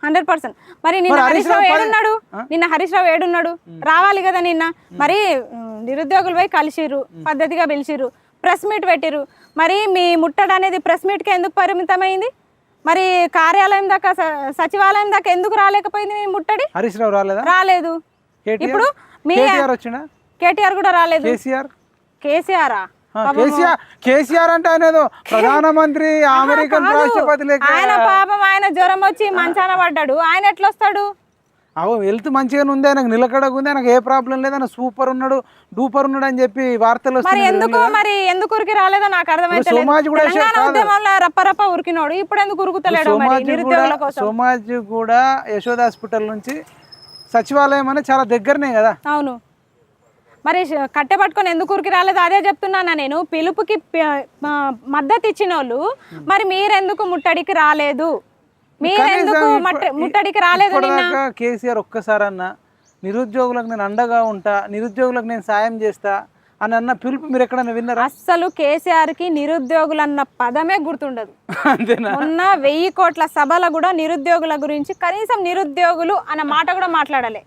100%. మరి నిన్న హరీష్ రావు ఏడున్నాడు? నిన్న హరీష్ రావు ఏడున్నాడు? రావాలి కదా నిన్న. మరి నిరుద్యోగులు పోయి కలిసిర్రు, పద్ధతిగా పిలిచిర్రు, ప్రెస్ మీట్ పెట్టిర్రు. మరి మీ ముట్టడి అనేది ప్రెస్ మీట్కి ఎందుకు పరిమితమైంది? మరి కార్యాలయం దాకా సచివాలయం దాకా ఎందుకు రాలేకపోయింది మీ ముట్టడి? హరీష్ రావు రాలేదా? రాలేదు. ఇప్పుడు మీ కేటీఆర్ కూడా రాలేదు. కేసీఆర్ కేసీఆర్ అంటే ఆయన ప్రధానమంత్రి, అమెరికన్ రాష్ట్రపతి లెక్క. ఆయన పాపం ఆయన జ్వరం వచ్చి మంచాన పడ్డాడు. ఆయన ఎట్లా వస్తాడు? హెల్త్ మంచిగానే ఉంది, ఆయనకు నిలకడగా ఉంది, ఆయనకు ఏ ప్రాబ్లం లేదు, ఆయన సూపర్ ఉన్నాడు, డూపర్ ఉన్నాడు అని చెప్పి వార్తలు మరి ఎందుకు ఉరికి రాలేదో నాకు అర్థమైతే రప్ప ఉరికినోడు ఇప్పుడు ఎందుకు ఉరుకుతలేడు? సోమాజ్ కూడా యశోద హాస్పిటల్ నుంచి సచివాలయం అనేది చాలా దగ్గరనే కదా. అవును, మరి కట్టె పట్టుకొని ఎందుకు ఉరికి రాలేదు అదే చెప్తున్నానా నేను. పిలుపుకి మద్దతు ఇచ్చిన వాళ్ళు మరి మీరెందుకు ముట్టడికి రాలేదు? మీరెందుకు ముట్టడికి రాలేదు? కేసీఆర్ ఒక్కసారన్నా నిరుద్యోగులకు నేను అండగా ఉంటా, నిరుద్యోగులకు నేను సాయం చేస్తా అని అన్న పిలుపు మీరు ఎక్కడన్నా విన్నారా? అస్సలు కేసీఆర్ కి నిరుద్యోగులు అన్న పదమే గుర్తుండదు. మొన్న 1000 కోట్ల సభలో కూడా నిరుద్యోగుల గురించి కనీసం నిరుద్యోగులు అన్న మాట కూడా మాట్లాడాలి.